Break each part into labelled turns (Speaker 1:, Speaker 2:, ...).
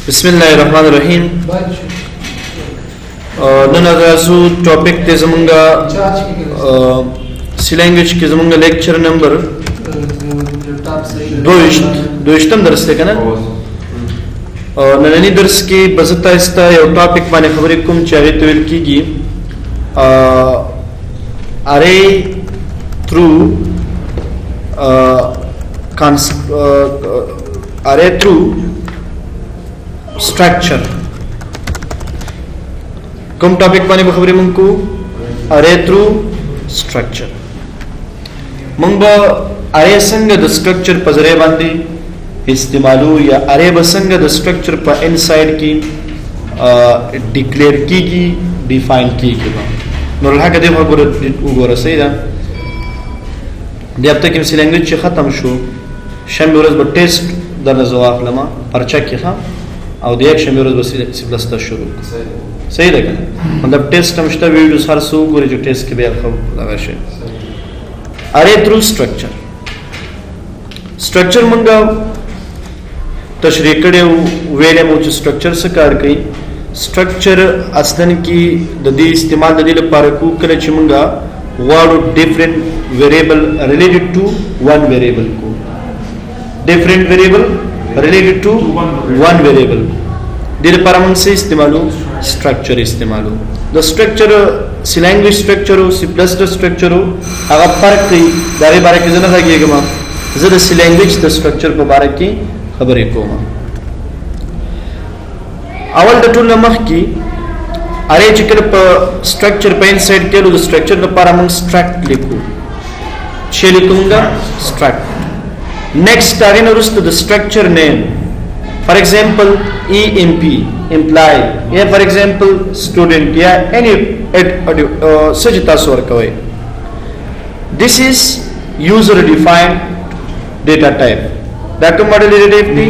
Speaker 1: बिस्मिल्लाहिर्रहमानिर्रहीम। नन अगासु टॉपिक ते जमुंगा सी लैंग्वेज के जमुंगा लेक्चर नंबर दोइश्तम दर्स ते कना नननी दर्स की बजता इस्ता यो टॉपिक माने खबरी कुम चाहे तविल कीगी अरे थ्रू अरे थ्रू स्ट्रक्चर कम टॉपिक माने खबरी मंगको अरे थ्रू स्ट्रक्चर मंग अरे संग द स्ट्रक्चर पजरे बांधी इस्तेमालू या अरे बसंग द स्ट्रक्चर पर इनसाइड की डिक्लेयर की डिफाइन की नोरहा कदे उगोर सही दा दे अब तक इस लैंग्वेज च खत्म शो शंबरस ब टेस्ट दर जवाब लमा परचा की खा और दे शंबरस ब सी प्लस ता शुरू सही लगा मतलब टेस्ट हमस्ता वीडियोस हर सो गोरे जो टेस्ट के बेल खब लगा शे अरे थ्रू स्ट्रक्चर मंगा तशरीह करे वेले मुझ स्ट्रक्चर से कार कई स्ट्रक्चर असलन की ददी इस्तेमाल ददी पारकू करे चिमंगा word different variable related to one variable को different variable related to one variable दिल पारमंग से इस्तेमाल स्ट्रक्चर इस्तेमाल the structure C language structure हो सी प्लस द स्ट्रक्चर हो अगर फर्क कई दावे बारे के जना लगिएगा मां जरा सी लैंग्वेज द स्ट्रक्चर पर बारे की खबर है कोमा अवल द टूल नमक की अरे जिक्र पर स्ट्रक्चर पे इनसाइड के लो स्ट्रक्चर न पारा मंग स्ट्रक्ट लिखो छे लिखूंगा स्ट्रक्ट नेक्स्ट आगे न रुस्त the structure name for example EMP imply या फॉर एग्जांपल स्टूडेंट या एनी सजिता सोर कवे this is user defined data type that model data type थी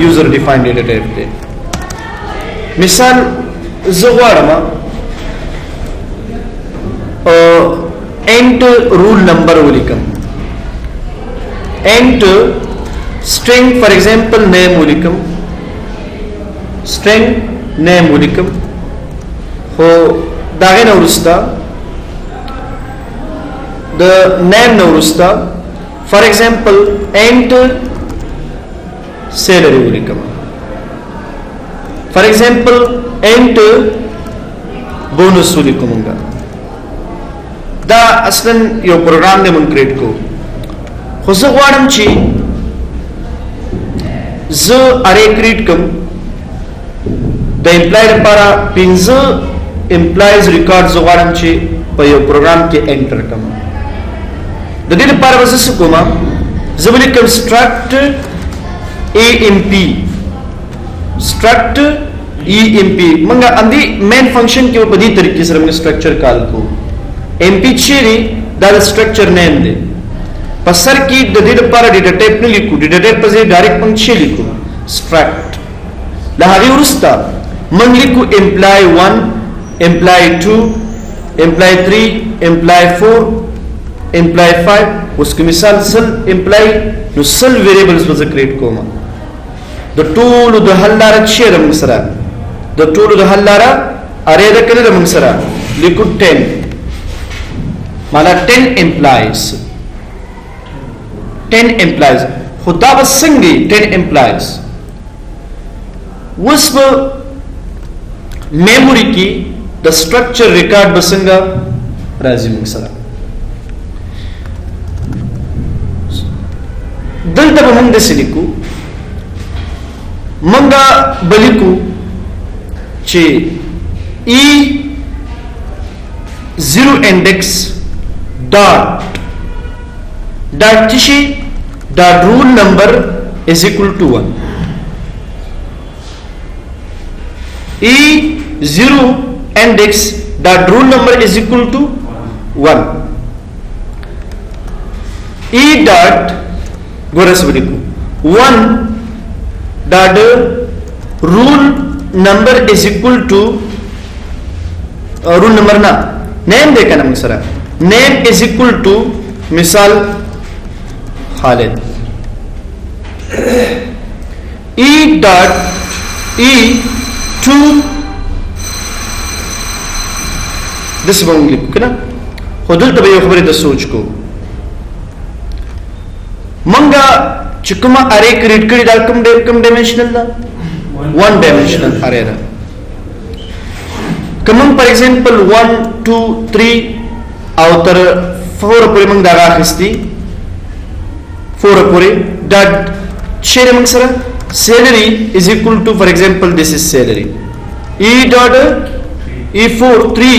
Speaker 1: यूजर डिफाइंड डेटा टाइप थी मिसाल जवारमा एंट रूल नंबर वलिकम एंट स्ट्रिंग फॉर एग्जांपल नेम वलिकम स्ट्रिंग नेम वलिकम हो दागे नवरुस्ता द नेम नवरुस्ता फॉर एग्जांपल एंट सैलरी वलिकम फॉर एग्जांपल एंट बोनस वलिकमंगा दा असलन यो प्रोग्राम ने मन क्रिएट को खुजवाडम ची ज अरे क्रिएट कम द एम्प्लॉयड पारा पिंज एम्प्लॉयज रिकॉर्ड जवाडम ची पर यो प्रोग्राम के एंटर कम द दिल पारा बस कोमा जबली कंस्ट्रक्ट EMP स्ट्रक्ट EMP मंगा अंदी मेन फंक्शन के ऊपर दी तरीके से हमने स्ट्रक्चर काल को MP चेरी दाल स्ट्रक्चर नेम दे पसर की ददी पर डेटा टाइप ने लिखो डेटा टाइप पर से डायरेक्ट पंक्चुअल लिखो स्ट्रक्ट लहावी उरुस्ता मन लिखो employ 1 employ 2 employ 3 employ 4 employ 5 उसकी मिसाल सल एम्प्लॉय नो सल वेरिएबल्स पर create comma the tool the hallara share amsara the tool the hallara array the kare amsara liquid 10 mala 10 implies khuda basangi 10 implies usb memory की the structure record basanga razim amsara dalta bamang desiliku मंगा बलिकू चे E0 index dot चिशी dot rule number is equal to 1 E0 index dot rule number is equal to 1 E dot गोरस बलिकू 1 that rule number is equal to rule number ना name देखा ना मिसरा name is equal to मिसाल Khalid E E2 this only كده خدل تبي خبر ده सोच को मंगा चिकमा array create करी डाल कम dimensional ला one dimensional array ला कमंग for example 1 2 3 outer 4 अपरे मंग दागा खिस्ती 4 अपरे that share मंग सरा salary is equal to for example this is salary E dot E4 3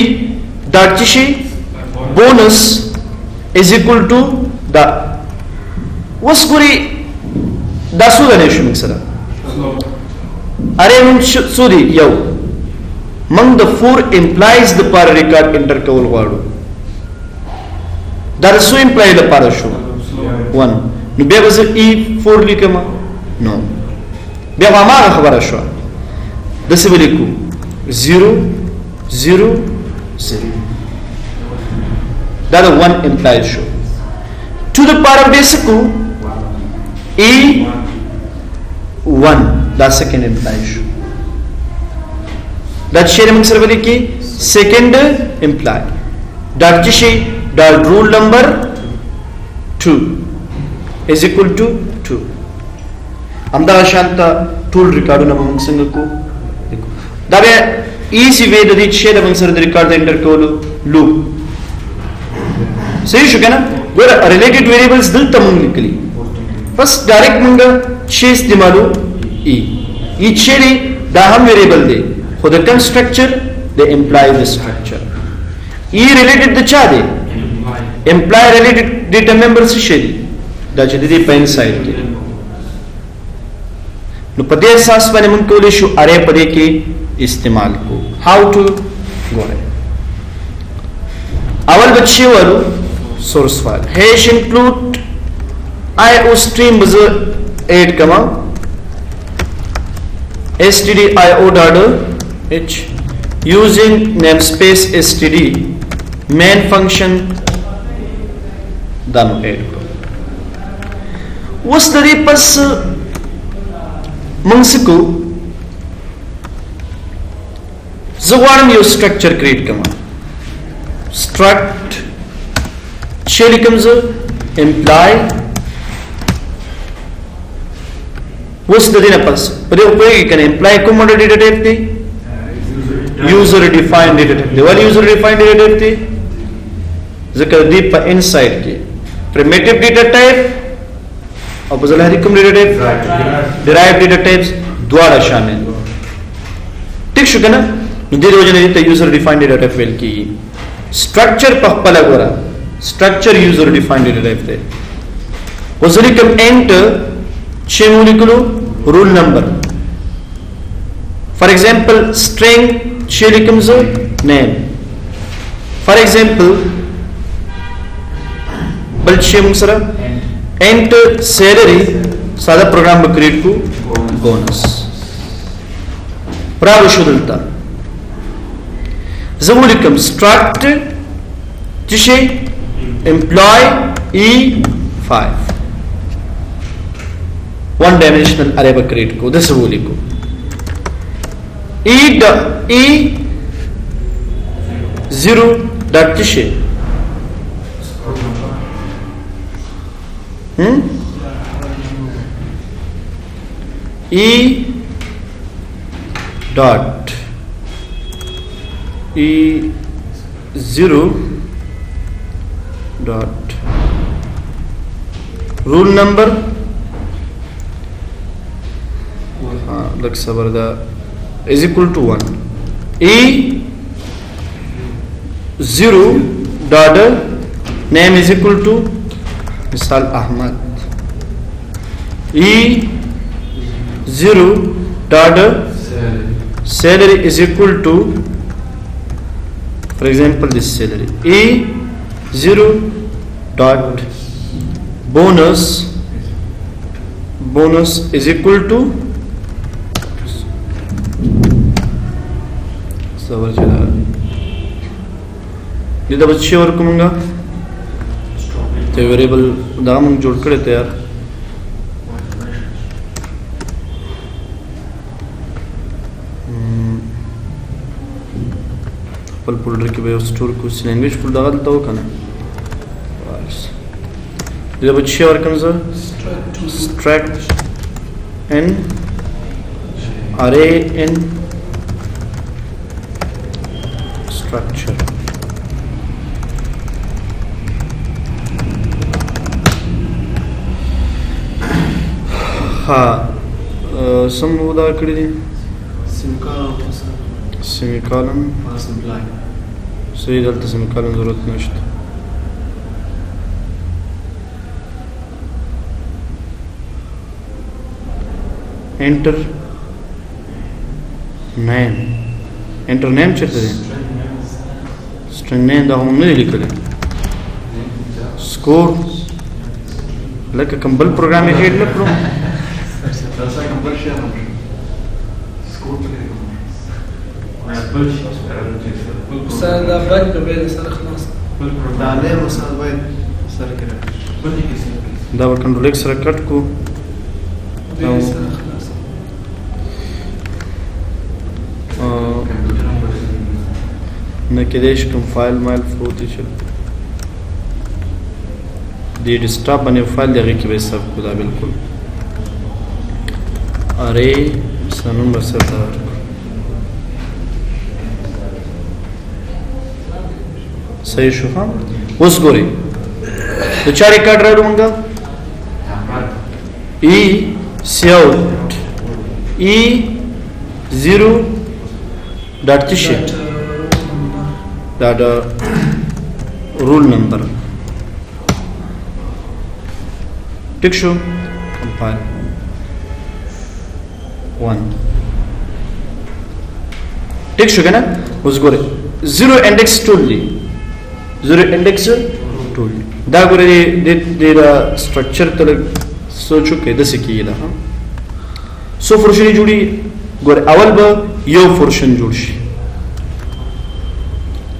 Speaker 1: that chishi bonus is equal to the was guri dasu ganesh मंग सरा अरे मंग सूरी यो मंग the 4 implies the para record intercol wadu that is so imply the para show 1 nu be was E4 likama no be hamaga khabara show this will equal 0 0 0 that is 1 implies show to the para basic E1 that second implies show that share among server ki second imply that jishi that rule number 2 is equal to 2 amda shanta tool record na among singa ko dabe easy way the share among server record the intercol loop सही शु ना गोरा related variables dil tamung nikli first direct munga chase dimalu e cheri da ham variable de for the constructor they imply the structure e related the cha de imply related data members sheri da chedi de pen side ke no pade sas bane mun ko le shu array pade ke istemal ko how to go ahead awal bachche waru source file hash include io stream was 8 comma stdio.h using namespace std main function dano 8 उस तरी पस मंगसिको जवान यो structure create कमा struct शेलिकम्स imply उस तरी न पस पर उपयोगी कने imply को मॉडल डेटा टाइप थी user defined data type the one user defined data type थी जिक्र दीप पर inside के primitive data type औपचारिकम data type derived data types द्वारा शामिल ठीक शुक्र ना निधि रोजने तो user defined data type well की structure पहला गोरा structure user defined data type थे औपचारिकम enter शेमुलिकुलो rule number for example string शेलिकम जो name for example बल शेमुंग सरा enter salary सादा प्रोग्राम में क्रिएट को बोनस प्राव शुद्धता जबुलिकम struct जिसे employee E5 one dimensional array में क्रिएट को दस जबुलिको E0 डॉट जिसे E dot E0 dot rule number like sabarda is equal to 1 E0 dot name is equal to misal Ahmad E0 dot salary is equal to for example this salary E0 dot bonus is equal to सबर चला ये तो बच्चे और कमंगा तो वेरिएबल दाम जोड़ कर देते यार خپل فولډر کې به سٹور کو لینګویج فولډر دغه ته وکنه دا به څه ورکم زه struct in array in structure ها سم ودا کړی دي سیمیکالن صحیح دلته سیمیکالن ضرورت نشته enter name enter name چرته دی string name دا هم نه لیکل score لکه کوم بل پروګرام یې هډ نه کړو
Speaker 2: تاسو کوم بل شی هم score
Speaker 3: سره دا باید نو به سره خلاص
Speaker 2: دا له مسل باید سره کړه باندې کې
Speaker 1: دا کنټرول ایکس سره کټ کو
Speaker 3: به سره خلاص
Speaker 1: نه کېدای شي کوم فایل مایل فوت شي دی ډیسکټاپ باندې فایل دغه کې به حساب کو دا بالکل اره سنن مسله صحیح شو ها اوس ګوري د چا ریکارډ راوړو مونږه ای سیاوت ای 0 ډاټ تشي دا رول نمبر ټیک شو کمپایل 1 ټیک شو کنه اوس ګوره 0 انډیکس ټول دی 0 انډیکس ټول دا ګوره د سټرکچر ته سوچو کې د سکی دا سو فرشن جوړي ګوره اول به یو فرشن جوړ شي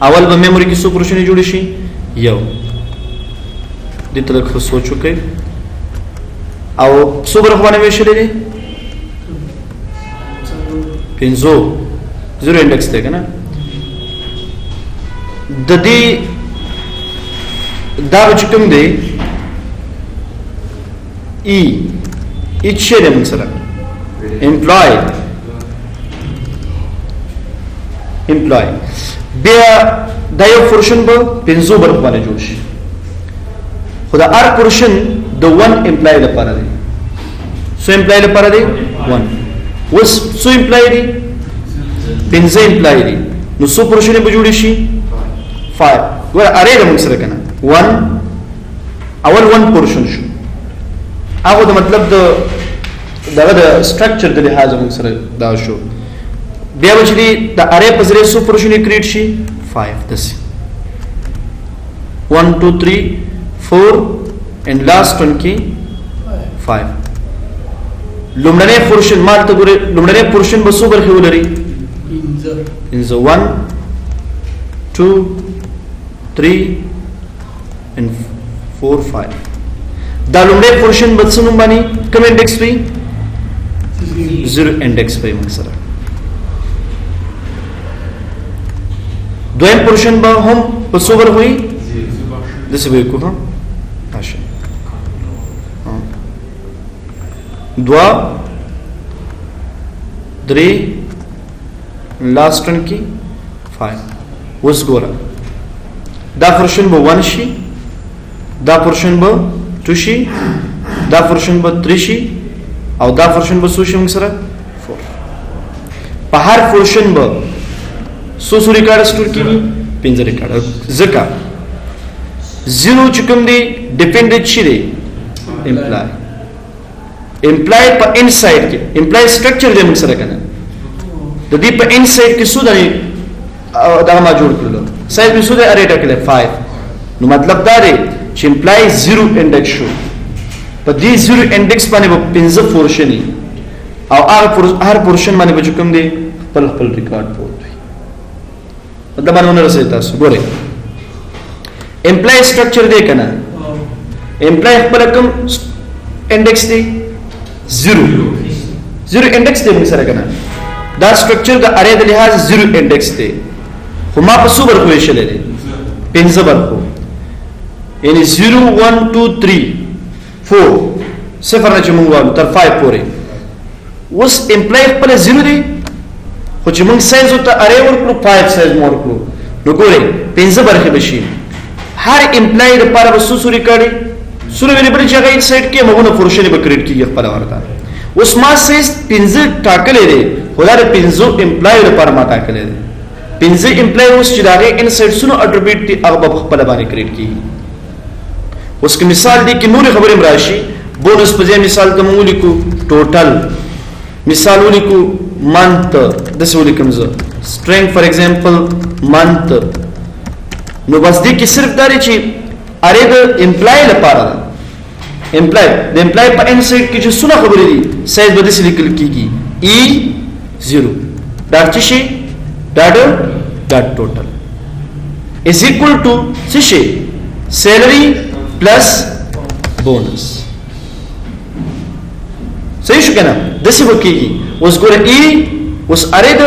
Speaker 1: اول به میموري کې سو فرشن جوړ شي یو د تلک سوچو کې او سو برخوانه ویشلې دي پنځو 0 انډیکس دی کنه د دې دا چې کوم دی ای اچ دې موږ سره امپلای بیا دا یو فورشن به پنځو برخوانه جوړ شي خو دا ار پورشن د 1 امپلای لپاره دی سو امپلای لپاره دی 1 وس سو امپلای دی پنځه امپلای دی نو سو پورشن به جوړ شي 5 ګور اره د موږ سره کنه 1 اول 1 پورشن شو هغه د مطلب دغه د سټرکچر د لحاظ موږ سره دا شو بیا چې د اره په ذریعہ سو پورشن کریټ شي 5 دس 1 2 3 4 and last one کې 5 لومړنی پورشن مالته ګوره لومړنی پورشن به څو برخې ولري پنځه 1 2 3 and 4 5 دا لومړی پورشن به څه نوم باندې کوم انډیکس وي 0 انډیکس وي موږ سره دویم پورشن به هم په څو برخې وي دسه به کو ها ماشي دوا 3 लास्ट वन की 5 उस गोरा दा पोर्शन ब 1 शी दा पोर्शन ब 2 शी दा पोर्शन ब 3 शी او दा पोर्शन ब सो शी موږ سره 4 په هر पोर्शन ب so ریکارډ سٹور کیږي 15 ریکارډ ځکه 0 چکم دی ډیپندنت شي دی امپلای په انساید کې امپلای سټرکچر دې موږ سره کنه د دې په انساید کې سود دی دا ما جوړ کړل سایز به سود اره ټکله 5 نو مطلب دا دی چې امپلای 0 انډیکس شو په دې 0 انډیکس باندې په 15 پورشن او هر پورشن باندې به کوم دی خپل ریکارډ پروت وي مطلب باندې رسېږي تاسو ګوره امپلای سټرکچر دی کنه امپلای خپل کوم انډیکس دی 0 انډیکس دی موږ سره کنه دا سټرکچر د اره د لحاظ 0 انډیکس دی خو ما په څو برخو ویشلې دي 15 برخو یعنی 0 1 2 3 4 صفر نه چې موږ وایو تر 5 پورې اوس امپلای خپل 0 دی خو چې موږ سایز ته اره ورکړو 5 سایز مور کړو نو ګورئ 15 برخې بشي هر امپلای لپاره به څو ریکارډي سره ویریبل چې هغه سایت کې موږ فورشن به کریټ کیږي خپل ورته اوس ما سایز 15 ټاکلې دي خدای 15 امپلای لپاره ما ټاکلې دي 15 امپلای اوس چې داغه انسایټ سونو اټریبیوټ دي هغه په خپل باندې کریټ کیږي اوس کې مثال دی کې نور خبرې مراشي بونس په ځای مثال ته موږ لیکو ټوټل مثال ولیکو month this ولیکم زه string for example month نو بس دې کې صرف دا چې اره د امپلای لپاره امپلای د امپلای په انسایټ کې چې څونه خبرې دي سایز به دې لیکل کیږي E0 دا څه شي دا ټوټل is equal to څه شي salary plus bonus صحیح شو کنه دسی وکیږي اوس ګوره ای اوس اره د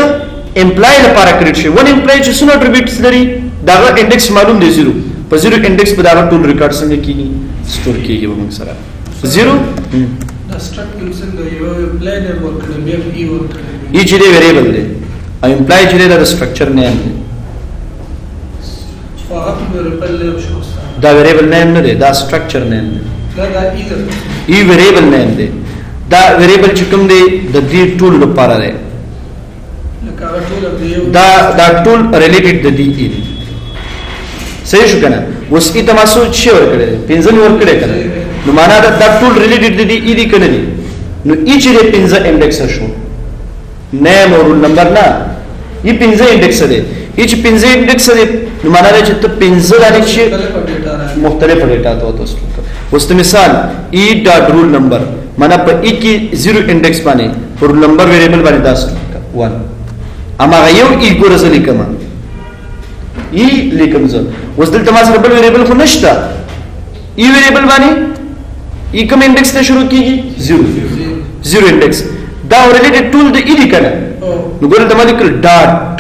Speaker 1: امپلای لپاره کریټ شي ون امپلای چې څونه اټریبیوټس لري دا انډیکس معلوم دی 0 په 0 انډیکس په دا ټول ریکارډ څنګه کیږي سٹور کیږي به موږ سره 0
Speaker 3: دا سټرکچر څنګه یو امپلای نه ورکړي بیا ای ورکړي
Speaker 1: ای چې دی ویریبل دی او امپلای چې دی دا سټرکچر نیم دی
Speaker 3: فقط ویریبل له شو
Speaker 1: دا ویریبل نیم نه دی دا سټرکچر نیم دی
Speaker 3: دا
Speaker 1: ای ویریبل نیم دی دا ویریبل چې کوم دی د دې ټول لپاره دی دا ټول ریلیټډ د دې ای صحیح شو کنه اوس ای تماسو چې ورکړي 15 ورکړي کنه نو معنا دا ټول ریلیټډ د دې ای دی کنه دی نو ای چې 15 انډیکس شو نیم او نمبر نه ای 15 انډیکس دی ای چې 15 انډیکس دی نو معنا دا چې ته 15 باندې چې مختلف ډیټا ته وته اوس ته مثال ای ډاټ رول نمبر معنا په ای کې 0 انډیکس باندې پر نمبر ویریبل باندې 1 اما یو ای ګورځ لیکم ای لیکم زه اوس دلته ما سره بل ویریبل خو نشته ای ویریبل باندې ای کوم انډیکس ته شروع کیږي 0 انډیکس دا ریلیټډ ټول د ای دی کنه نو ګورئ ته ما لیکل ډاټ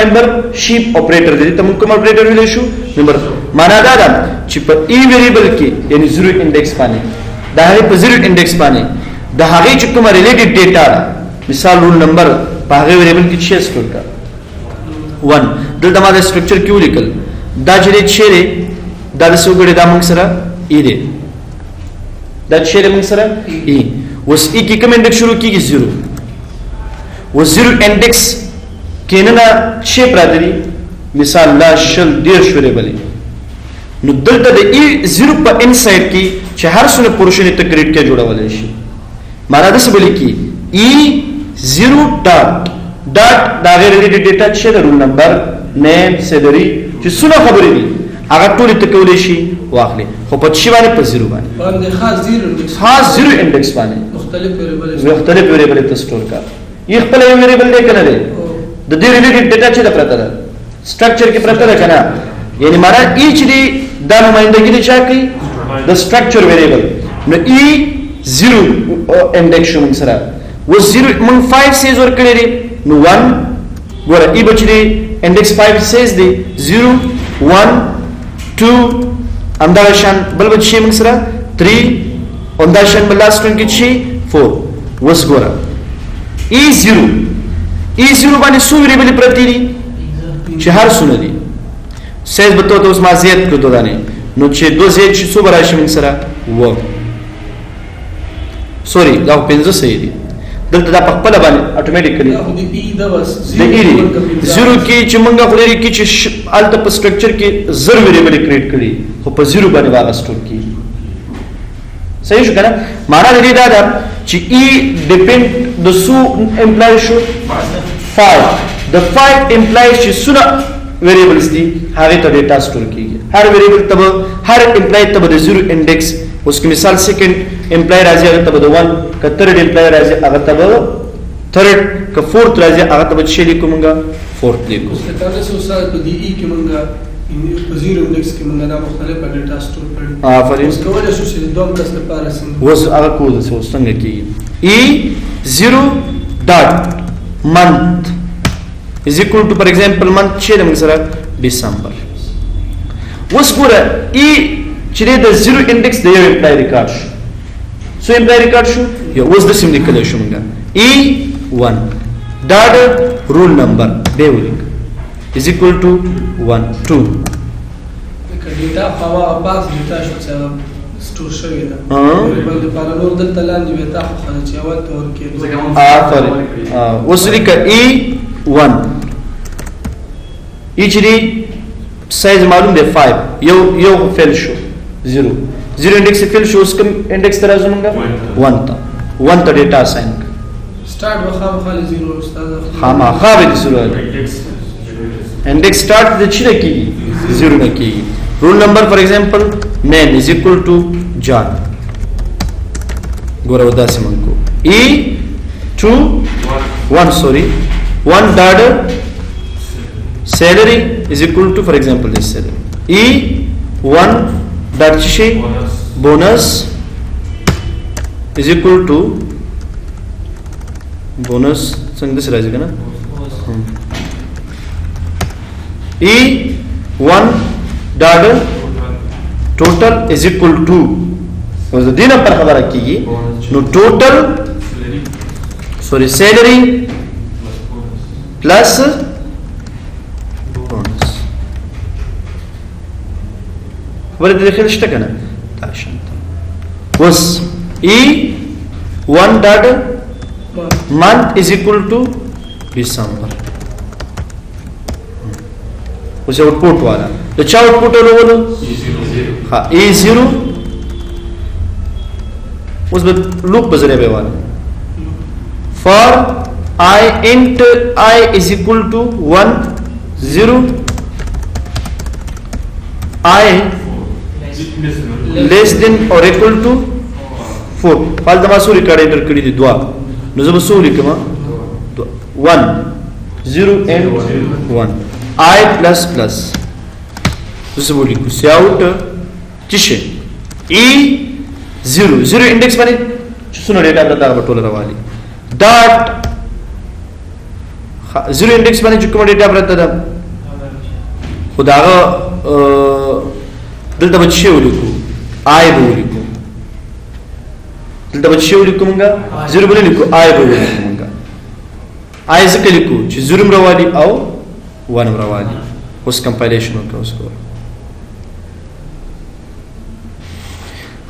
Speaker 1: نمبر شیپ اپریټر دی ته موږ کوم اپریټر ویل شو نمبر معنا دا ده چې په ای ویریبل کې یعنی 0 انډیکس باندې دا هغه په 0 انډیکس باندې دا هغه چې کوم ریلیټډ ډیټا مثال رول نمبر په هغه ویریبل کې څه سٹور کا 1 دلته ما د سټرکچر کیو لیکل دا چې چیرې دا د سوګړې دا موږ سره ای دی دا چیرې موږ سره ای اوس ای کې کوم انډیکس شروع کیږي 0 و 0 انډیکس کینه چې پراته دي مثال لا شل ډیر شوري بلی نو دلته د ای 0 په انسایډ کې چې هر څونه پورشن ته کریټ کې جوړول شي معنا د څه بلی کې ای 0 ډاټ دا غیر ریلیټډ ډیټا چې د رول نمبر نیم سیلری چې څونه خبرې دي هغه ټول ته کولې شي واخلې خو په شی باندې په 0 باندې خاص 0 انډیکس باندې مختلف ویریبل ته سٹور کا یو خپل ویریبل دی کنه دی د دې ریلیټډ ډیټا چې د پرته ده سټرکچر کې پرته ده کنه یعنی معنا ایچ دی دا نمائندګي دي چا کوي د سټرکچر ویریبل نو ای 0 انډیکس شوم سره و 0 من 5 سیز ور کړی دی نو 1 ګوره ای بچ دی انډیکس 5 سیز دی 0 1 2 انداشان بل بچ شي من سره 3 انداشان بل لاست کې شي 4 وس ګوره ای 0 باندې سو ویریبل پرتی دي چې هر سونه دي سیز بتو ته اوس ما زیات کړو دانه نو چې 2 زیات شي سو براشي من سره و سوري دا 15 صحیح دي دلته دا په خپل باندې اتوماتیکلی د ای 0 کې چې مونږه خلري کې چې الته په سټرکچر کې 0 ویریبل کریټ کړي خو په 0 باندې واغ سٹور کی صحیح شو کنه معنا دې دا ده چې ای ډیپند د سو امپلای شو 5 د 5 امپلایز چې سونه ویریبلز دي هغه ته ډیټا سٹور کیږي هر ویریبل ته هر امپلای ته د 0 انډیکس اوس کې مثال سیکنډ امپلای راځي هغه ته د 1 کترډ امپلای راځي هغه ته थर्ड का फोर्थ राजे आगा तब छे लिखो मंगा फोर्थ लिखो
Speaker 3: استفاده سو سره په دی ای کې منګه زیرو انډیکس کې منګه دا مختلف ډیټا سٹور کړي
Speaker 1: فرین
Speaker 3: اوس کولای شو چې دوه کس لپاره څنګه
Speaker 1: وس هغه کول څه څنګه کی ای 0 ډاټ منث is equal to for example month چې موږ سره ډیسمبر. اوس ګوره ای چې د زیرو انډیکس د یو امپلای ریکارډ شو. سو امپلای ریکارډ شو یو اوس د سیم لیکلی شو موږ E1 دا د رول نمبر دی ولیک is equal to 1 2
Speaker 3: ډیټا پاوا باز ډیټا شو چې سٹور شوی دا بل د پارانور دلته لاندې وتا خو چې اول تور کې
Speaker 1: اوس لیک E1 اچري سایز معلوم دی 5 یو فیل شو 0 انډیکس فیل شو اس کوم انډیکس تر ازمنګا 1 ته ډیټا اساین
Speaker 3: سٹارټ وخام خالي 0 استاد
Speaker 1: خامہ خابه 0 انډیکس سٹارټ د چیرې کیږي 0 نه کیږي. رول نمبر فار ایگزامپل name is equal to John. ګوره وداسې منکو E2 1 dot salary is equal to for example this salary E1 dot شي bonus is equal to bonus څنګه څه راځي کنه E1 dot total is equal to اوس د دې نه پر خبره کیږي نو total salary plus bonus ولې د خل شته کنه تاسو اوس E1 dot month is equal to December. اوس आउटपुट वाला د چا आउटपुट ولولو ها E0 اوس به لوپ بزره به والا for I int I is equal to 1 0 I less than or equal to 4 فال دما سو ریکارډ انټر کړی دي دوا نو زما سو لیکم 1 0 and 1 I plus this is what سی out چشه E0 انډیکس باندې څونه ډیټا راته ټول راوالي ډاټ 0 انډیکس باندې چې کوم ډیټا راته ده خداغه دلته به څه ولیکو I به ولیکو دلته به څه ولیکو موږ 0 به لیکو I به ولیکو موږ I ځکه لیکو چې 0 راوالي او 1 راوالي اوس کمپایلیشن وکړو اوس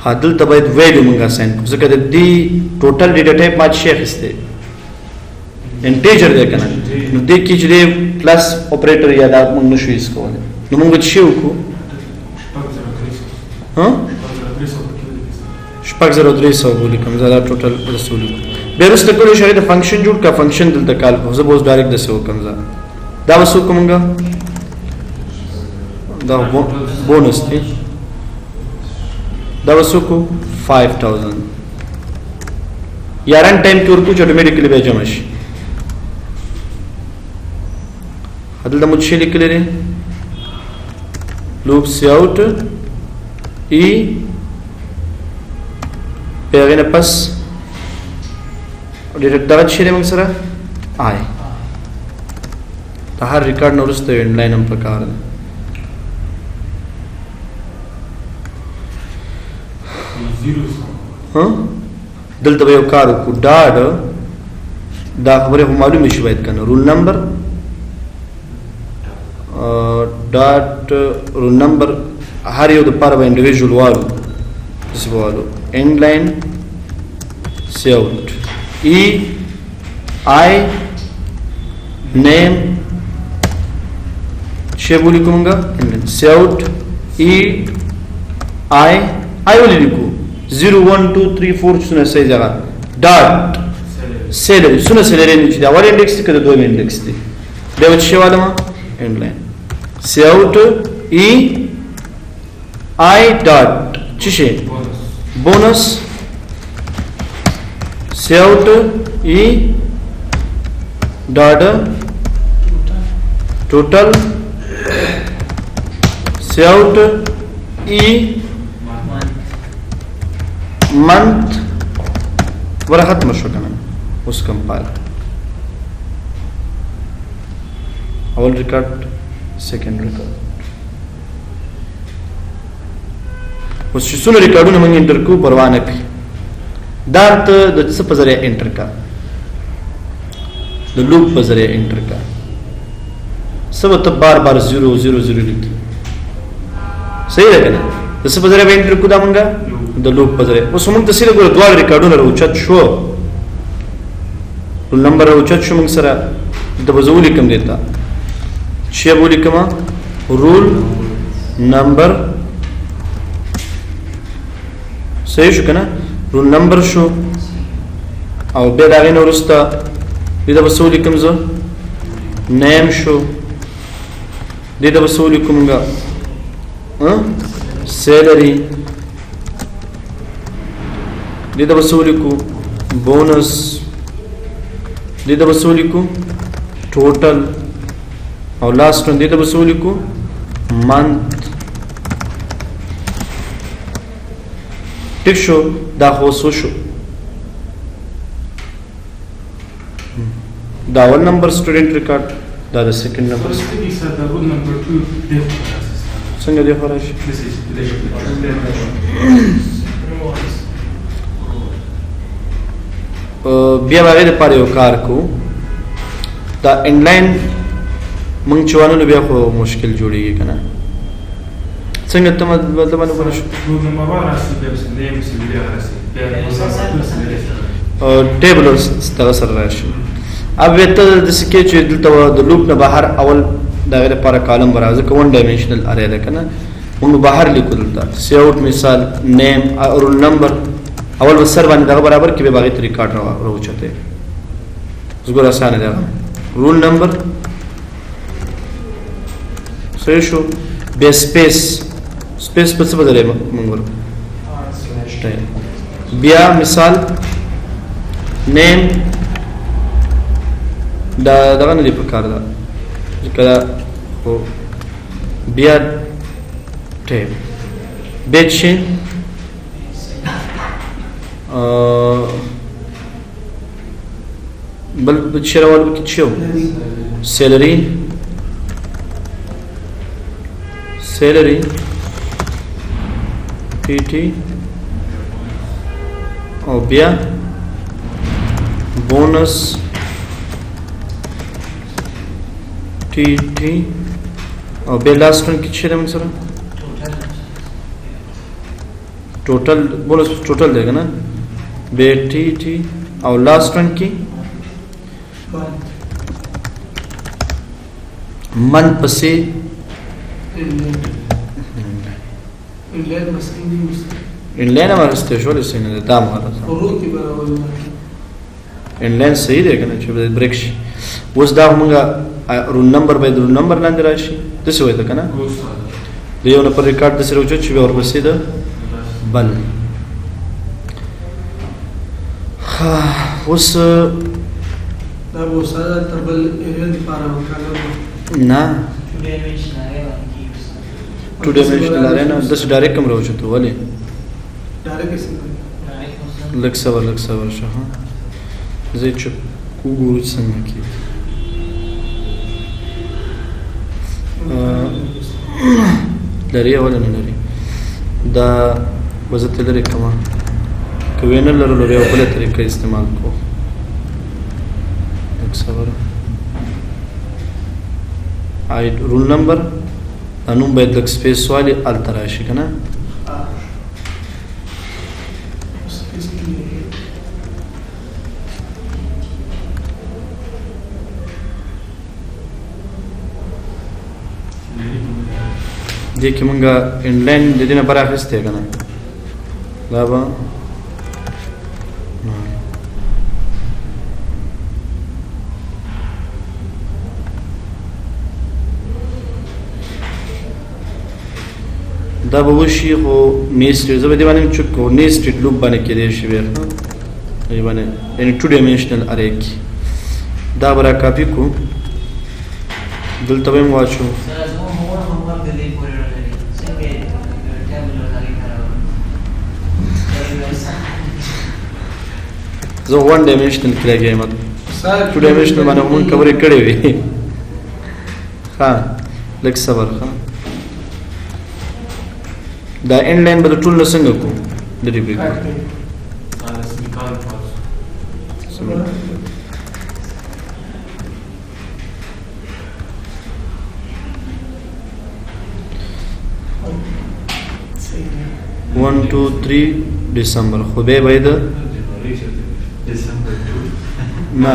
Speaker 1: حاصل ته باید ویلیو مونږه اساین کوو ځکه د دې ټوټل ډیټا ټایپ ما شیخ استه انټیجر دی کنه نو دې کې چې پلس اپریټر یا دا مونږ نشو یې کوله نو مونږ چې وکړو ها شپږ 0300 ولیکم زړه ټوټل رسول بیرسته کولو شری د فنکشن جوړ کا فنکشن دلته کال کو زه اوس ډایرکټ د سو کوم دا وسو کومګه دا بونس دی دا وسو کو 5000 یارن ټایم کې ورکو چې اتوماتیکلی به جمع شي عدل د مجھے لیکل لري لوپ سی اوٹ ای پیغه نه پس ډیټا دا چې موږ سره آی ته هر ریکارډ نو ورسته انلاین هم پکار ده ها دلته یو کار کو ډاډ دا خبره معلومه شي باید کنه رول نمبر dot rule number هر یو د پاره به انډیویډوال والو څه والو end line say out e I name شیبولی کومګه say out e I ولې لیکو 0 1 2 3 4 څونه صحیح ځای dot salary څونه salary چې دا ول انډیکس کې د دوه انډیکس دی دا څه شواله ما end line say out e I dot چشه bonus say out e dot total say out e month ورا ختم شو کنه اوس کمپایل اول ریکارډ سیکنډ ریکارډ اوس چې څونه ریکارډونه موږ انټر کوو پروا نه کوي دا ته د څه په ذریعه انټر کا د لوپ په ذریعه انټر کا سبا ته بار بار 0 0 0 لیکي صحیح ده کنه د څه په ذریعه انټر کو دا موږ د لوپ په ذریعه اوس موږ د سره ګور دوه ریکارډونه راوچت شو رول نمبر راوچت شو موږ سره د بزولي کم دیتا شی بولی کما رول نمبر صحیح شو کنه رول نمبر شو او بیا دا غینه ورسته د بسولی کوم زه نیم شو د بسولی کومګه سیلری د بسولی کو بونس د بسولی کو ټوټل او لاست ون د بسولی کو منت ټیک شو دا خو شو دا اول نمبر سټوډنټ ریکارډ دا د سیکنډ نمبر څنګه دی خورش بیا باندې لپاره یو کار کو دا انلاین مونږ چوانو بیا خو مشکل جوړیږي کنه څنګه ته مطلب باندې ورشو ټیبل سره سره راشي اب ته د سکه چې دلته د لوپ نه بهر اول دا غیر لپاره کالم برازه کوم ډایمنشنل ارے ده کنه موږ بهر لیکو دلته سی اوټ مثال نیم او رول نمبر اول وسر باندې دا برابر کې به باغی ریکارډ راوچته زګور اسانه ده رول نمبر صحیح شو به سپیس په څه بدلې موږ ورته بیا مثال نیم دا دغه نه دی په کار ده کله او بیا ټیب بیچ بل بچراوال کې چیو سیلری پی ټی او بیا بونس T T और बे last one कितने रहे sir total बोलो टोटल देगा ना बे T T और last one की मन पसे इनलाइन हमारे स्टेशन से नहीं दाम हमारा इनलाइन सही रहेगा ना जो ब्रेक उस दाम मंगा رول نمبر باید رول نمبر لاندې راشي داسې وای ده که نه د یو نه پر ریکارډ داسې راوچت چې بیا ورپسې ده بل اوس نه ټو ډایمنشنل ارے نه داسې ډایرکټ هم راوچتو ولې لږ صبر شه زه چې وګورو څنګه کېږي لري ولا نه لري دا وزت لري کما کوي نه لري یو بل طریقه استعمال کو صبر آی رول نمبر انو باید لک سپیس والی التراشی کنه دې کې مونږه انلاین د دې نه بار اخیسته کنه دا به دا به وشي خو نیست زه به دې باندې چک کو نیست لوپ باندې کې دی شي ورته ای باندې ان ټو ډایمنشنل ارے کې دا برا کاپی کو دلته به واچو زه ون ډایمنشنل کې راګم ټو ډایمنشنل باندې مونږ کور کړی وی ها لک صبر ها دا end line به ټول نو څنګه کو د دې بیک ون ټو 3 ډیسمبر خو به باید ما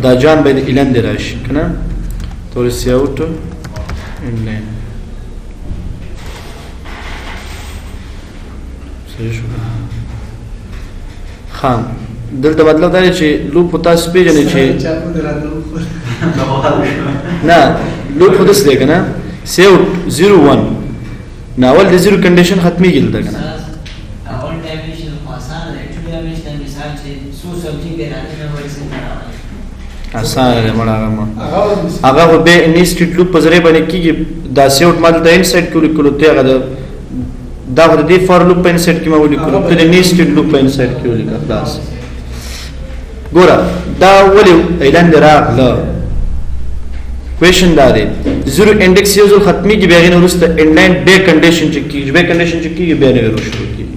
Speaker 1: دا جان باید اعلان دی راشي کنه تور سی اوټ end line صحیح شو خام دلته مطلب دا دی چې لوپ تاسو پیژنئ چې نه لوپ خو داس دی کنه سی اوټ 01 نه اول د زیرو کنډیشن ختمي کېږي کنه
Speaker 4: اول ډیفینیشن آسان دی ټول ډیفینیشن مثال چې سو سمثینګ دی راځي نو ورسې
Speaker 1: آسان دی مړه هغه به انسټیټ لوپ په ذریعہ باندې کېږي دا سی اوټ مال د انسایډ کې لیکلو ته هغه دا د دې فار لوپ په انسایډ کې ما ولیکلو ته د انسټیټ لوپ په انسایډ کې ولیکل خلاص ګوره دا ولې اعلان راغله کوېشن دا دی زیرو انډیکس یو ځل ختمي کې بیا نه ورسته end line به کنډیشن چې کیږي به کنډیشن چې کیږي بیا نه ورو شروع کیږي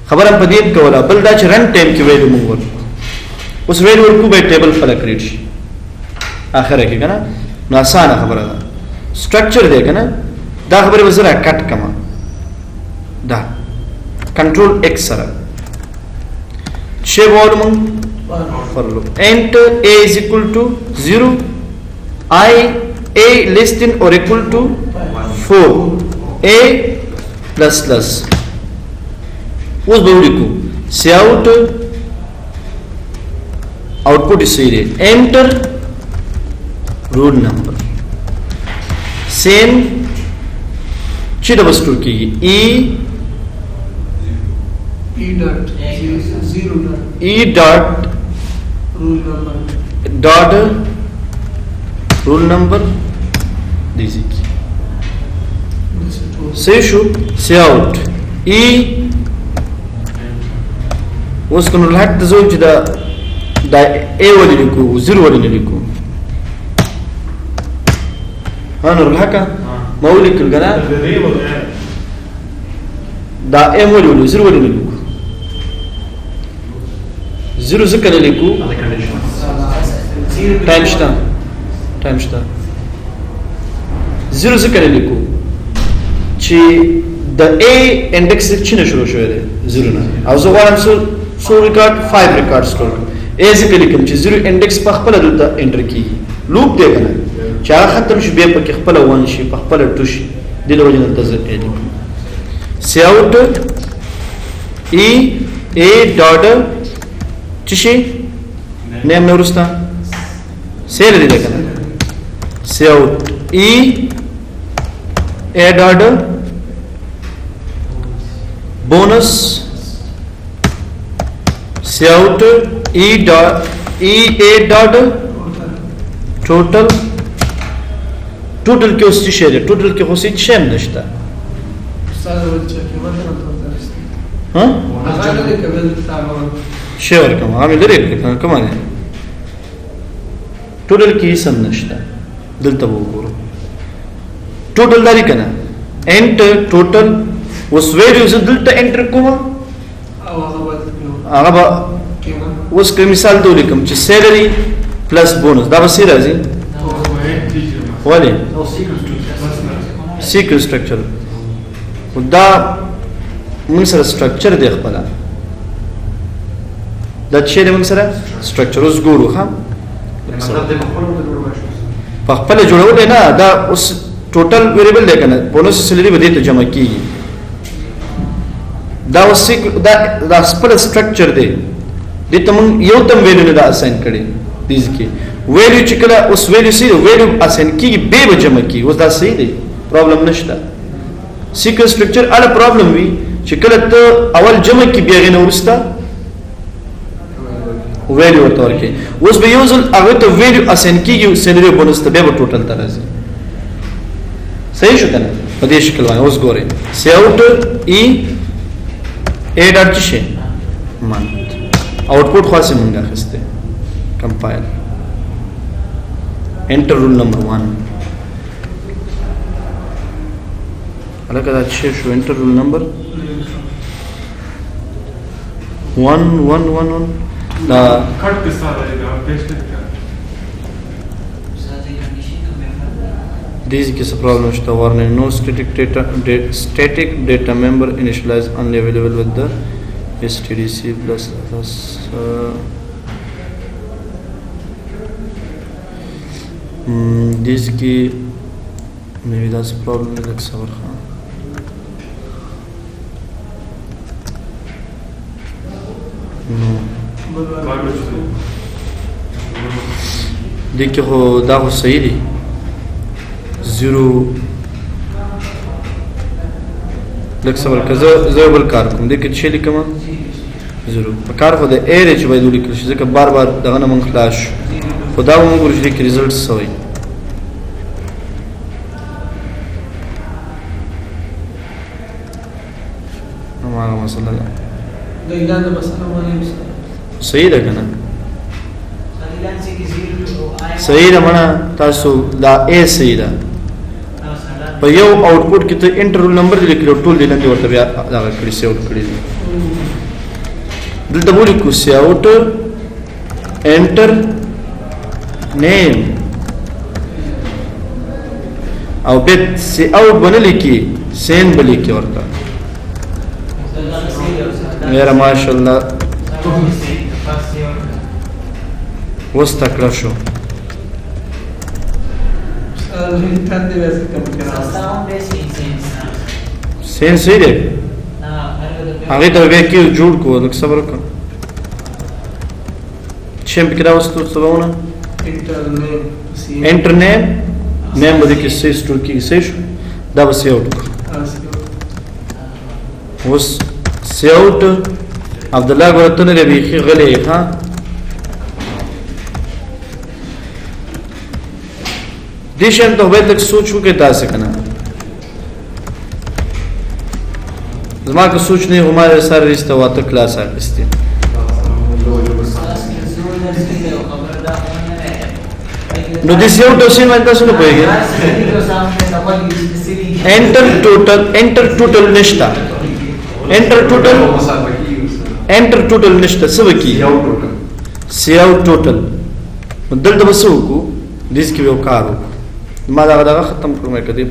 Speaker 1: خبره په دې کوله بل دا چې رن ټایم کې ویلو موږ اوس ویلو ورکو به ټیبل فل کریټ شي اخره کې کنه نو آسان خبره ده سټرکچر دی کنه دا خبره وزره کټ کما دا کنټرول ایکس سره شی وولم فور لوپ enter a is equal to 0 I a less than or equal to 4 a plus plus اوس به ولیکو سی اوټ output is here enter roll number same چې د وستو کې e dot rule number this is say شو say out e اوس کوم لحد د زوج دا a ولې لیکو 0 ولې لیکو انا الحكا ما ولي كل قناه دا ام ولي 0 ولې لیکو 0 ذکر لیکو ټایم شته 0 ذکر لیکو چې د a انډیکس څخه شروع شوی دی 0 نه او زه غواړم سو ریکارډ 5 ریکارډ سټور a ذکر لیکم چې 0 انډیکس په خپل دلته انټر کیږي لوپ دی کنه چې هغه ختم شي بیا په خپل ون شي په خپل ټو شي د لوجن تزه لیکم سی اوټ e a ډاټ چې شي نیم نورستا سیل دی کنه سی اوټ e a ډاټ bonus see out e a dot total کې اوس څه شی دی ټوټل کې اوس هیڅ شی نشته ها شی ورکوم عامل لري کوم نه ټوټل کې هیڅ نشته دلته وګورو ټوټل لري کنه enter total اوس ویلیوز دلته انټر کوم هغه اوس کوم مثال ته لیکم چې سیلری پلس بونس دا به سي راځي ولی سیکوینس سټرکچر دا موږ سره سټرکچر دی خپل دا چې موږ سره سټرکچر اوس ګورو ها په خپل جوړول نه دا اوس ټوټل ویریبل دی کنه بونس سیلری به دې ته جمع کیږي دا اوس دا خپل سټرکچر دی دته موږ یو تم ویلیو نه دا اساین کړی دیز کې ویلیو چې کله اوس ویلیو سي ویلیو اساین کیږي به جمع کیږي اوس دا صحیح دی پرابلم نشته سیکوینس سټرکچر اله پرابلم وی چې کله ته اول جمع کی بیا غنه ورستا ویلیو ورته ورکې اوس به یو ځل هغه ته ویلیو اساین کیږي سیلری بونس ته به ټوټل ته راځي صحیح شو کنه په دې شکل باندې اوس ګورئ سی اوټ ای a dot شي month output خاصه مونږه خسته compile enter rule number 1 لکه دا چې شو انټر رول نمبر 1111 دا
Speaker 2: कट किस्सा रहेगा पेस्ट क्या
Speaker 4: साथ ही कंडीशन का member
Speaker 1: these is a problem shta warning no static data member initialize only available with the stdc plus this ki maybe that's a problem like sabar khan no देखिए हो दा हो सही दी 0 لك صبر كذا زي بالكاركم ديك تشيل كمان 0 فكار خد ايري چې باید ولیکل شي ځکه بار بار دغه نه مونږ خلاص خدا مونږ ورشي کې ریزلټ سوي हमारा मसला
Speaker 3: د اعلان د مسله باندې
Speaker 1: صحیح ده کنه
Speaker 4: اعلان سے کسی
Speaker 1: صحیح ده مړه تاسو دا اے صحیح ده په یو آوټپوټ کې ته انټر رول نمبر لیکلو ټول دې لاندې ورته بیا دا کړی سیو کړی دلته ولیکو سی اوټ انټر نیم او بیت سی اوټ باندې لیکي سین باندې لیکي ورته میرا ماشاءالله وستکړه شو سین صحیح دی هغه ته بیا کې جوړ کو لکه صبر وکړه چې په کدا وستو څونه انټر نیم نیم باندې کې سې سټور کې سې شو دا به سې اوټ اوس سې اوټ عبد الله ګورتنه دی بيخي غلې ها دیشن تو به تک سوچ وکړه تاسو کنه زما که سوچ نه हमारे سره رشتہ واته کلاس اخیسته نو دې یو ټوسین باندې تاسو نه پوهیږئ انټر ټوټل نشتا انټر ټوټل نشتا څه وکي سیاو ټوټل دلته وسو کو دیس کې یو کارو ما دا ختم کړم کدی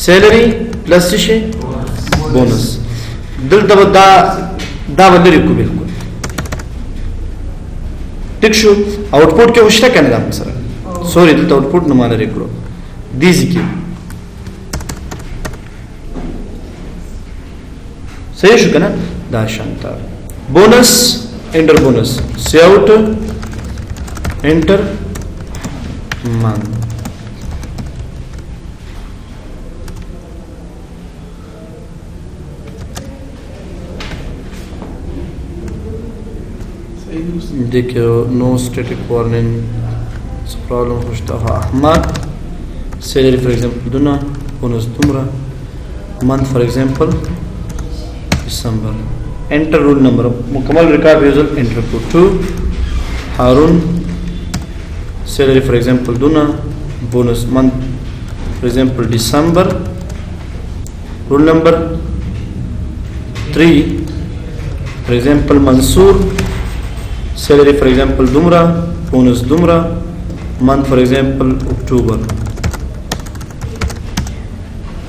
Speaker 1: سیلری پلس شي بونس دلته دا ولري کو بالکل ټیک شو آوټپوټ کې وشته کنه دا مثلا سوري دلته آوټپوټ نه مان لري کړو دیس کې صحیح شو کنه دا شانتا بونس انټر بونس سی اوټ انټر مان देखियो नो स्टैटिक वार्निंग प्रॉब्लम होता है अहमद सैलरी फॉर एग्जांपल दुना बोनस तुमरा month for example December enter rule number मुकम्मल रिकॉर्ड रिजल्ट एंटर को 2 हारून सैलरी फॉर एग्जांपल दुना bonus month for example December rule number 3 for example Mansoor salary for example dumra bonus dumra month for example October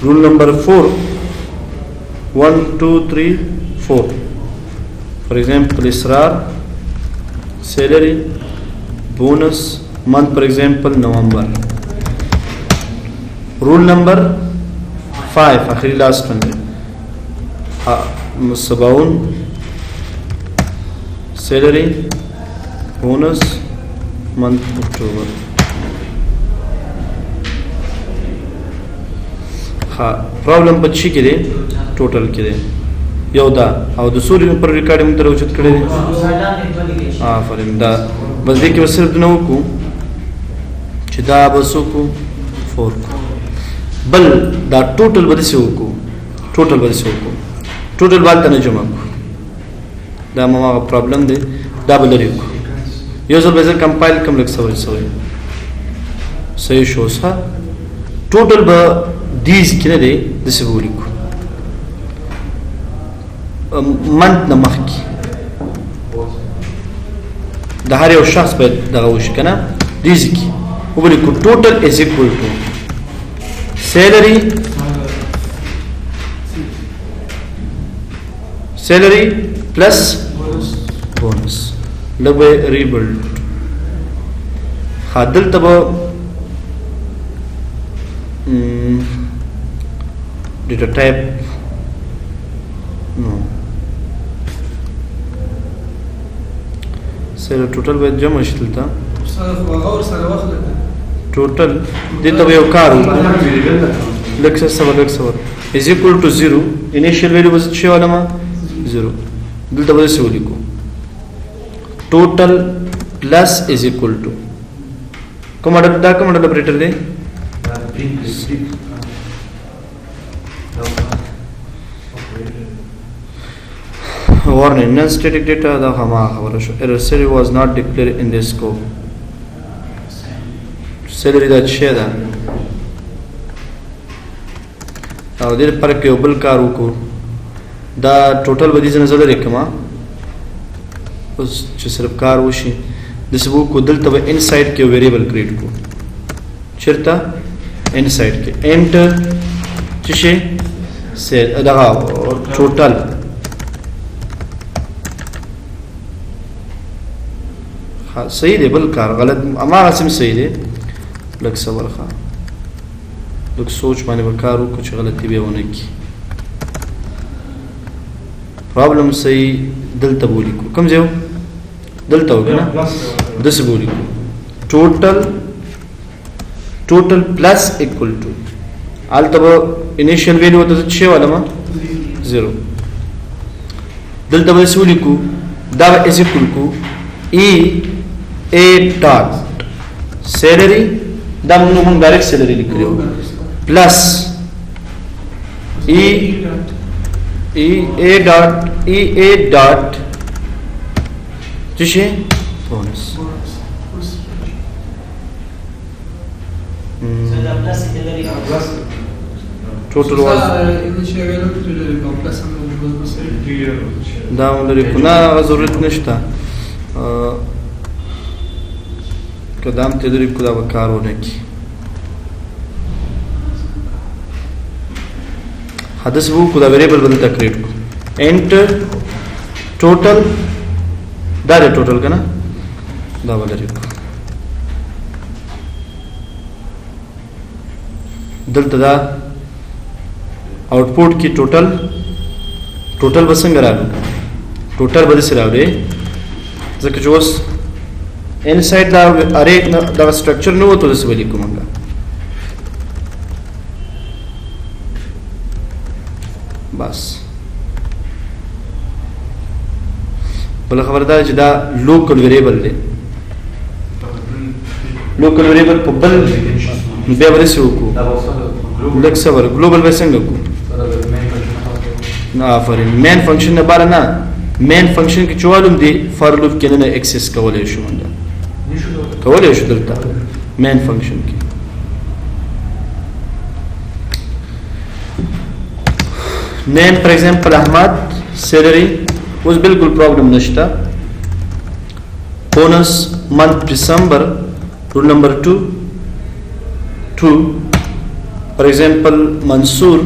Speaker 1: rule number 4 1 2 3 4 for example Israr salary bonus month for example November rule number 5 आखिरी last one Sabaun salary bonus month October ها प्रॉब्लम बच्ची के लिए टोटल के लिए یو دا او د سوري پر ریکارډینګ تر اوچت کړی فریم دا بس دې کې صرف نو کو چې دا بسو کو 4 بل دا ټوټل بده سو کو ټوټل بده سو کو ټوټل بال ته نه جمع کو دا ما پرابلم دی دا بل لري کو یو ځل به کمپایل کوم لک سوي صحیح شو سا ټوټل به دیز کې نه دی دسې به ولیکو منت نه مخکې د هر یو شخص باید دغه وشي که نه دې ځای کې ولیکو ټوټل از اکول ټو سیلری پلس بونس لږ به ریبلډ دلته به data type no سره ټوټل به جمع شي دلته ټوټل دلته به یو کار وکړو لږ څه is equal to 0 initial value was څه ولما 0 دلته به څه ولیکو total plus is equal to کوم اپریټر دی warning non-static data دا هما خبره شو error salary was not declared in this scope salary دا څه ده او دې پر کې بل کار وکړو دا ټوټل بدی څنګه زده ریکما اوس چې صرف کار وشي د سبو کو دلته به انساید کې ویریبل کریټ کو چرته انساید کې انټر چې شي سه دا ټوټل صحیح دی بل کار غلط اما رسم صحیح دی لږ صبر ښه لږ سوچ باندې وکړو چې غلطي به ونه کی پرابلم صحیح دلته بولی کو کوم ځای دلته وکنه دس بولی کو ټوټل پلس اکول ټو الته انیشل ویلیو ته څه ولما 0 دلته به سولي کو دا از اکول کو ای A dot salary دا موږ ډایرکټ سیلری لیکلو پلس A dot څه شي بونس ټوټل واز دا ولري کنه ضرورت نشته قدام تدریب کو دا کارونه کی حدث وو کو دا ویریبل بدل تکریټ کو انټر ټوټل دا ټوټل کنه دا ولري کو دلته دا आउटपुट की टोटल बसंग रालो टोटल बदे से रावले जके जोस इनसाइड दा अरे दा स्ट्रक्चर नो तो दस वली को मंगा बस बल खबरदार जदा लोकल वेरिएबल ले लोकल वेरिएबल को बल बे बरे से को लक्सवर ग्लोबल वेसंग को ना फॉरेन मेन फंक्शन ने बार ना मेन फंक्शन की चोलुम दी फॉर लूप के ने एक्सेस कवले शो मंदा कवले शो दलता मेन फंक्शन की name for example Ahmad salary उस बिल्कुल प्रॉब्लम नश्ता bonus month December rule number 2 for example Mansoor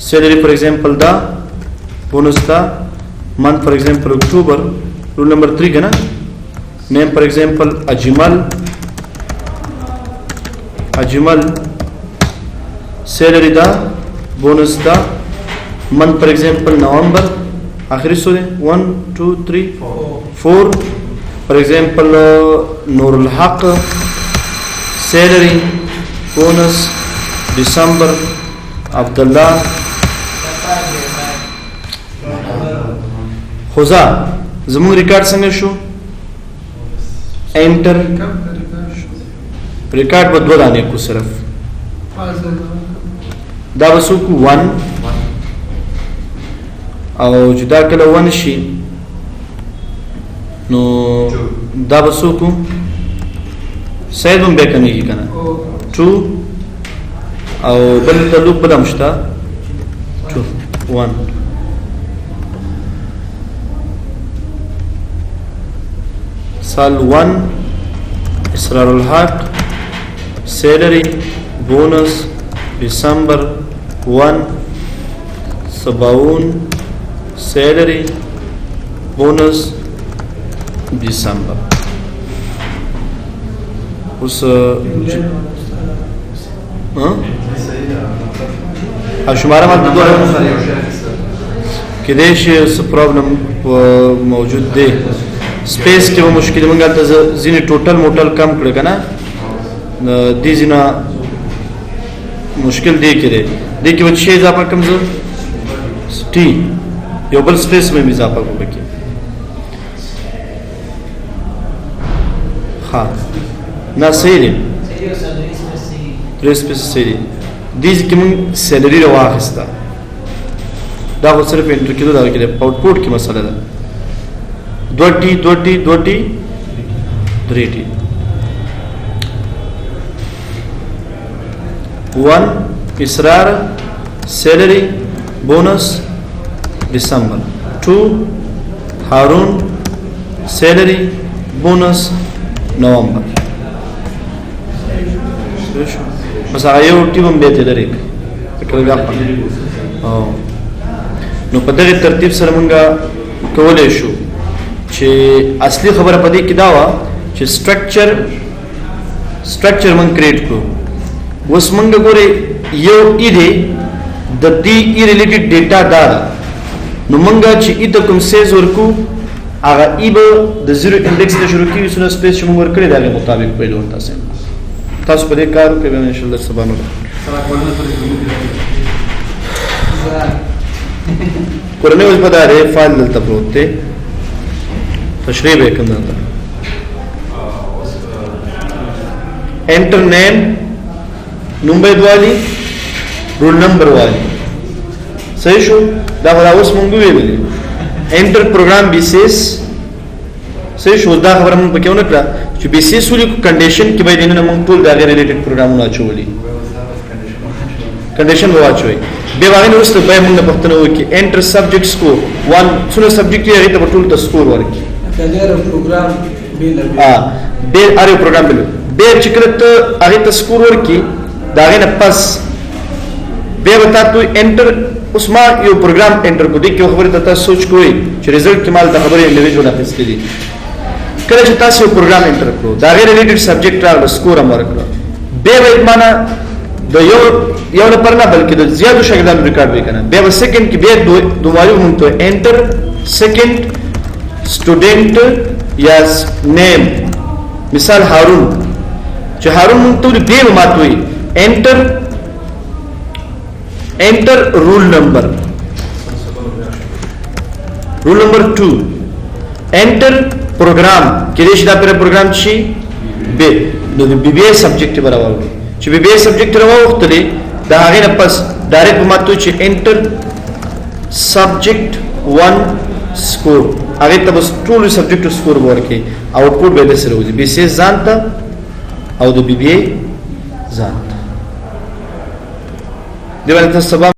Speaker 1: salary for example da bonus da month for example October rule number 3 kana name for example Ajmal salary da bonus da month for example November आखिरी सो 1 2 3 4 for example Nurul Haq salary bonus December Abdullah خوزا زمون ریکارډ څنګه شو انټر ریکارډ په دوه دانې کو صرف دا وسو کو 1 او جدا کله 1 شي نو دا وسو کو سیدون به کمیږي کنه 2 او بل ته لوپ بدم شته 1 سال 1 اسرار الحق سیلری بونس دسمبر 1 سباون سیلری بونس دسمبر اوس شماره ماته دوه کېدای شي څه پرابلم موجود دی سپیس کې به مشکل مونږ ته ځینې ټوټل موټل کم کړ کنه دې ځینې مشکل دی کړي دې کې وڅ اضافه کوم زه ټي یو بل سپیس مې اضافه کوم کې ها نه صحیح دی درې سپیس صحیح دی دې کې مونږ سیلری راوخسته دا خو صرف انټر کېدو دا کې آوټپوټ کې مسله ده 2T 3T 1 اسرار سیلری بونس دسمبر 2 هارون سیلری بونس نومبر بس هغه یو ټیم هم به ته لري کله بیا نو په دغه ترتیب سره مونږه کولای شو چې اصلي خبره پدې کې دا و چې سټرکچر مونږ کریټ کړو اوس مونږ ګورې یو ایده د دې ای ریلیټډ ډیټا دا نو مونږ چې ای ته کوم سیز ورکو هغه ای به د زیرو انډیکس ته شروع کیږي سره سپیس چې مونږ ورکړي دا مطابق پیدا ورته تاسو په دې کار کوي ان شاء الله سبحان الله قرآن اوس په داره فایل دلته پروت دی تشریح به کوم دلته انټر نیم نوم به والی رول نمبر والی صحیح شو دا غلا اوس مونږ ویلې انټر پروګرام بیسیس صحیح شو دا خبره مونږ پکې ونه کړه چې بیسیس ولې کنډیشن کې به دینه مونږ ټول دا غیر ریلیټډ پروګرامونه اچولي کنډیشن واچوي به باندې ورسته به موږ پښتنه وکي انټر سبجیکټ سکور 1 څونه سبجیکټ یې ته ټول ته سکور ورکي
Speaker 3: کله پروګرام بیل
Speaker 1: به اره پروګرام بیل به چې کله ته هغه ته سکور ورکي دا غنه پس به وتا ته انټر اوس ما یو پروګرام انټر کو دي کې خبره ته سوچ کوی چې رزلټ کمال د خبره انډیویډوال اخیستې دي کله چې تاسو یو پروګرام انټر کړو دا غیر ریلیټډ سبجیکټ راغله سکور امر کړو به معنا د یو نه پرنا بلکې د زیاتو شاګردانو ریکارډ وکنه بیا په سکند کې بیا دوه مونږ ته انټر سکند سټوډنټ یا نیم مثال هارون چې هارون مونږ ته به ماتوي انټر رول نمبر 2 انټر پروګرام کې دې شدا پر پروګرام شي به نو بي بي سبجیکټ برابر چې بي بي سبجیکټ راوختلې دا هغه نه پس ډایرکټ ماتو چې انټر سبجیکټ 1 سکور هغه ته بس ټول سبجیکټ سکور ورکړي آوټپوټ به د سره وځي بي سي ځانته او د بي بي ځانته دی ولته سبا